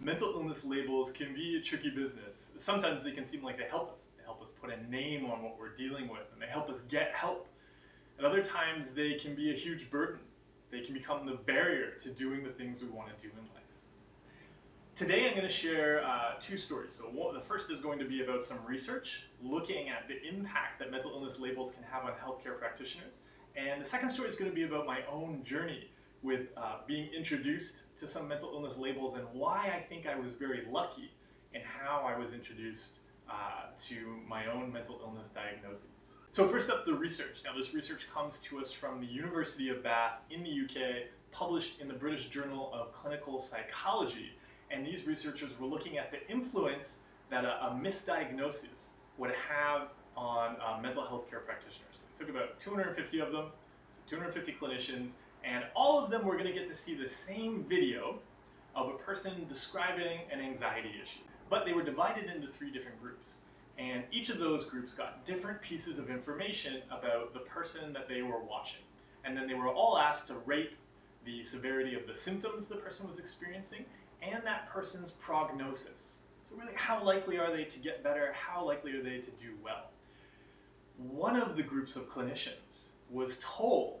Mental illness labels can be a tricky business. Sometimes they can seem like they help us. They help us put a name on what we're dealing with, and they help us get help. And other times they can be a huge burden. They can become the barrier to doing the things we want to do in life. Today I'm going to share two stories. So the first is going to be about some research looking at the impact that mental illness labels can have on healthcare practitioners. And the second story is going to be about my own journey with being introduced to some mental illness labels and why I think I was very lucky in how I was introduced to my own mental illness diagnoses. So first up, the research. Now this research comes to us from the University of Bath in the UK, published in the British Journal of Clinical Psychology. And these researchers were looking at the influence that a misdiagnosis would have on mental health care practitioners. It took about 250 of them, so 250 clinicians, and all of them were going to get to see the same video of a person describing an anxiety issue. But they were divided into 3 different groups. And each of those groups got different pieces of information about the person that they were watching. And then they were all asked to rate the severity of the symptoms the person was experiencing and that person's prognosis. So really, how likely are they to get better? How likely are they to do well? One of the groups of clinicians was told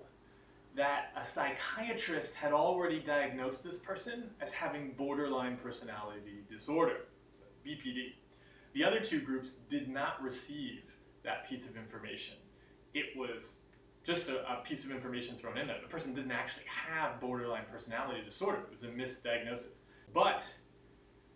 that a psychiatrist had already diagnosed this person as having borderline personality disorder, so BPD. The other 2 groups did not receive that piece of information. It was just a piece of information thrown in there. The person didn't actually have borderline personality disorder. It was a misdiagnosis. But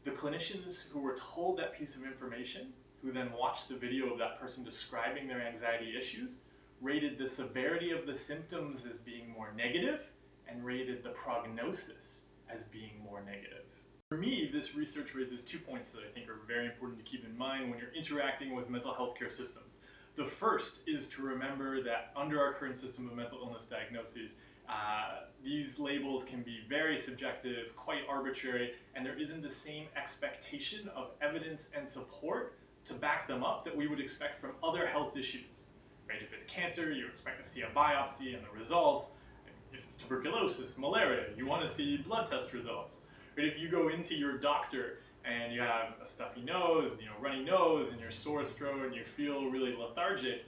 the clinicians who were told that piece of information, who then watched the video of that person describing their anxiety issues, rated the severity of the symptoms as being more negative and rated the prognosis as being more negative. For me, this research raises 2 points that I think are very important to keep in mind when you're interacting with mental health care systems. The first is to remember that under our current system of mental illness diagnoses, these labels can be very subjective, quite arbitrary, and there isn't the same expectation of evidence and support to back them up that we would expect from other health issues. Right? If it's cancer, you expect to see a biopsy and the results. If it's tuberculosis, malaria, you want to see blood test results. Right? If you go into your doctor and you have a stuffy nose, runny nose, and your sore throat, and you feel really lethargic,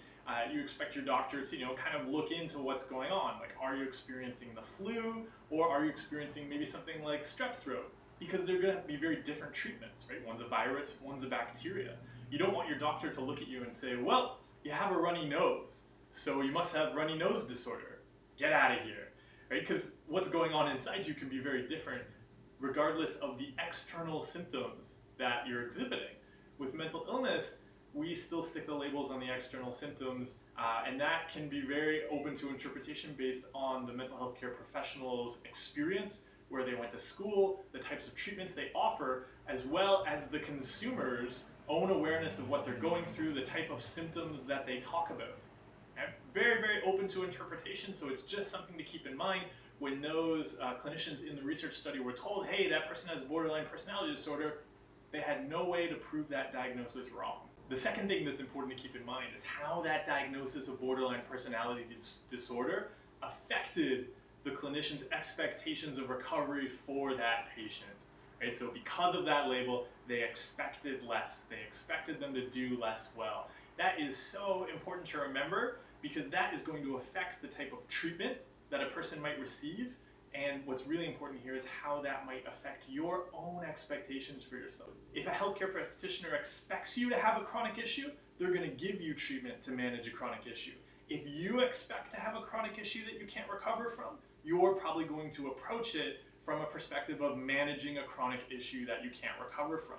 you expect your doctor to, kind of look into what's going on. Like, are you experiencing the flu, or are you experiencing maybe something like strep throat? Because they're going to be very different treatments, right? One's a virus, one's a bacteria. You don't want your doctor to look at you and say, well, you have a runny nose, so you must have runny nose disorder. Get out of here, right? Because what's going on inside you can be very different regardless of the external symptoms that you're exhibiting. With mental illness, we still stick the labels on the external symptoms, and that can be very open to interpretation based on the mental health care professional's experience, where they went to school, the types of treatments they offer, as well as the consumer's own awareness of what they're going through, the type of symptoms that they talk about. Okay? Very, very open to interpretation, so it's just something to keep in mind when those clinicians in the research study were told, hey, that person has borderline personality disorder. They had no way to prove that diagnosis wrong. The second thing that's important to keep in mind is how that diagnosis of borderline personality disorder affected the clinician's expectations of recovery for that patient. Right? So because of that label, they expected less. They expected them to do less well. That is so important to remember because that is going to affect the type of treatment that a person might receive. And what's really important here is how that might affect your own expectations for yourself. If a healthcare practitioner expects you to have a chronic issue, they're going to give you treatment to manage a chronic issue. If you expect to have a chronic issue that you can't recover from, you're probably going to approach it from a perspective of managing a chronic issue that you can't recover from.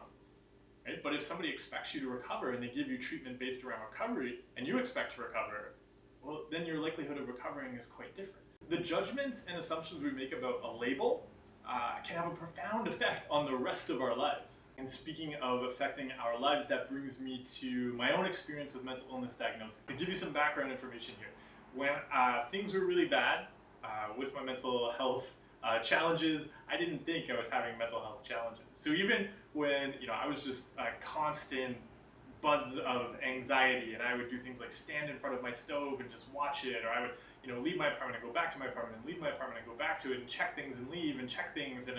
Right? But if somebody expects you to recover and they give you treatment based around recovery and you expect to recover, well, then your likelihood of recovering is quite different. The judgments and assumptions we make about a label can have a profound effect on the rest of our lives. And speaking of affecting our lives, that brings me to my own experience with mental illness diagnosis. To give you some background information here, when things were really bad with my mental health challenges, I didn't think I was having mental health challenges. So even when I was just a constant buzz of anxiety, and I would do things like stand in front of my stove and just watch it, or I would leave my apartment and go back to my apartment and leave my apartment and go back to it and check things and leave and check things, and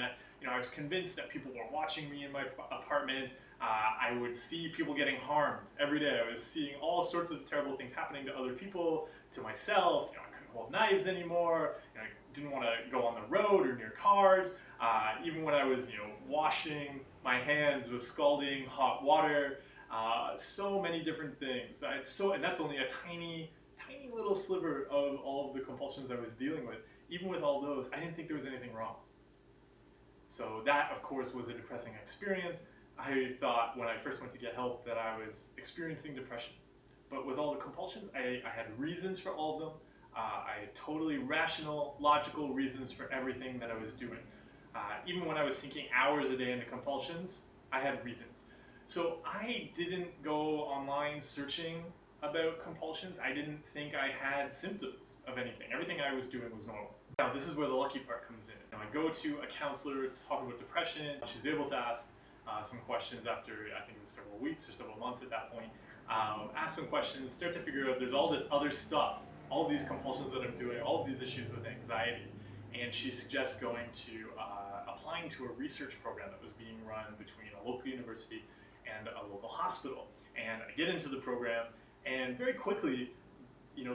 I was convinced that people were watching me in my apartment. I would see people getting harmed every day. I was seeing all sorts of terrible things happening to other people, to myself. I couldn't hold knives anymore. I didn't want to go on the road or near cars. Even when I was, washing my hands with scalding hot water. So many different things. And that's only a tiny little sliver of all of the compulsions I was dealing with. Even with all those, I didn't think there was anything wrong. So that, of course, was a depressing experience. I thought when I first went to get help that I was experiencing depression. But with all the compulsions, I had reasons for all of them. I had totally rational, logical reasons for everything that I was doing. Even when I was sinking hours a day into compulsions, I had reasons. So I didn't go online searching about compulsions. I didn't think I had symptoms of anything. Everything I was doing was normal. Now, this is where the lucky part comes in. I go to a counselor to talk about depression. She's able to ask some questions after, I think it was several weeks or several months at that point. Ask some questions, start to figure out there's all this other stuff, all of these compulsions that I'm doing, all of these issues with anxiety. And she suggests going to, applying to a research program that was being run between a local university and a local hospital. And I get into the program, and very quickly,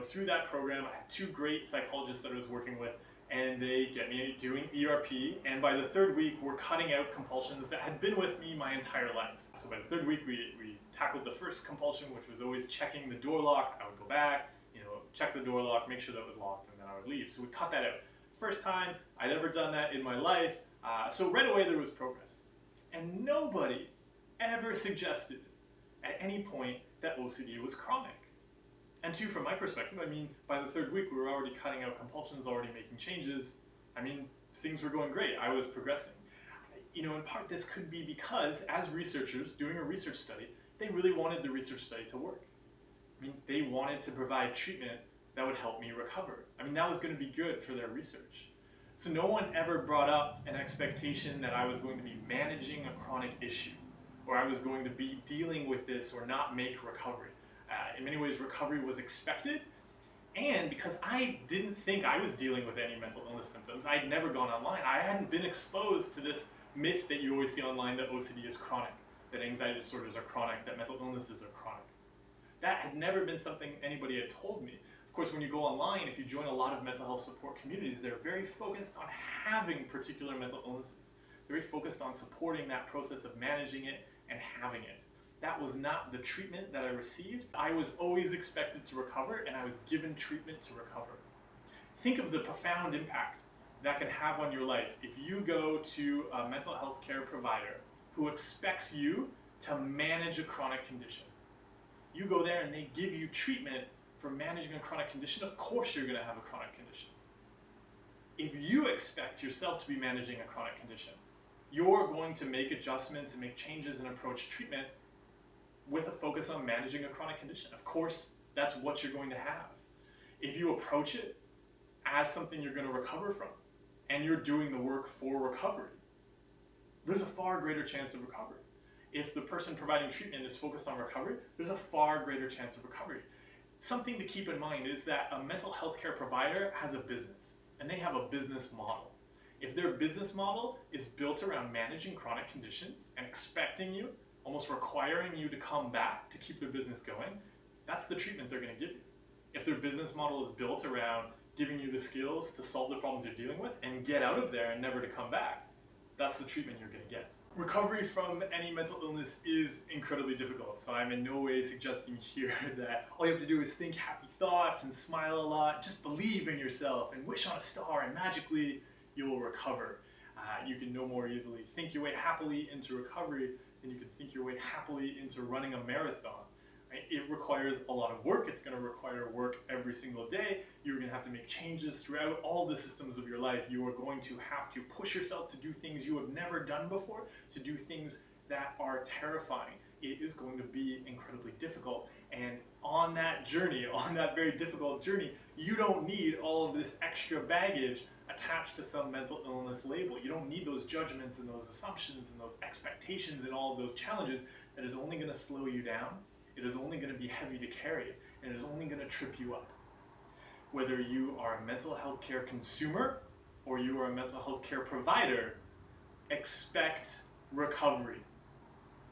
through that program, I had two great psychologists that I was working with, and they get me doing ERP, and by the third week, we're cutting out compulsions that had been with me my entire life. So by the third week, we tackled the first compulsion, which was always checking the door lock. I would go back, check the door lock, make sure that it was locked, and then I would leave. So we cut that out. First time I'd ever done that in my life, so right away there was progress. And nobody ever suggested at any point that OCD was chronic. And two, from my perspective, by the third week, we were already cutting out compulsions, already making changes. Things were going great. I was progressing. In part, this could be because, as researchers doing a research study, they really wanted the research study to work. They wanted to provide treatment that would help me recover. That was going to be good for their research. So no one ever brought up an expectation that I was going to be managing a chronic issue, or I was going to be dealing with this or not make recovery. In many ways, recovery was expected, and because I didn't think I was dealing with any mental illness symptoms, I'd never gone online. I hadn't been exposed to this myth that you always see online that OCD is chronic, that anxiety disorders are chronic, that mental illnesses are chronic. That had never been something anybody had told me. Of course, when you go online, if you join a lot of mental health support communities, they're very focused on having particular mental illnesses. They're very focused on supporting that process of managing it and having it. That was not the treatment that I received. I was always expected to recover, and I was given treatment to recover. Think of the profound impact that can have on your life if you go to a mental health care provider who expects you to manage a chronic condition. You go there and they give you treatment for managing a chronic condition. Of course you're going to have a chronic condition. If you expect yourself to be managing a chronic condition, you're going to make adjustments and make changes and approach treatment with a focus on managing a chronic condition. Of course, that's what you're going to have. If you approach it as something you're going to recover from, and you're doing the work for recovery, there's a far greater chance of recovery. If the person providing treatment is focused on recovery, there's a far greater chance of recovery. Something to keep in mind is that a mental health care provider has a business, and they have a business model. If their business model is built around managing chronic conditions and expecting you, almost requiring you to come back to keep their business going, that's the treatment they're going to give you. If their business model is built around giving you the skills to solve the problems you're dealing with and get out of there and never to come back, that's the treatment you're going to get. Recovery from any mental illness is incredibly difficult, so I'm in no way suggesting here that all you have to do is think happy thoughts and smile a lot. Just believe in yourself and wish on a star, and magically you will recover. You can no more easily think your way happily into recovery than you can think your way happily into running a marathon. Right? It requires a lot of work. It's going to require work every single day. You're going to have to make changes throughout all the systems of your life. You are going to have to push yourself to do things you have never done before, to do things that are terrifying. It is going to be incredibly difficult. And on that journey, on that very difficult journey, you don't need all of this extra baggage attached to some mental illness label. You don't need those judgments and those assumptions and those expectations and all of those challenges. That is only going to slow you down. It is only going to be heavy to carry, and it is only going to trip you up. Whether you are a mental health care consumer or you are a mental health care provider, expect recovery.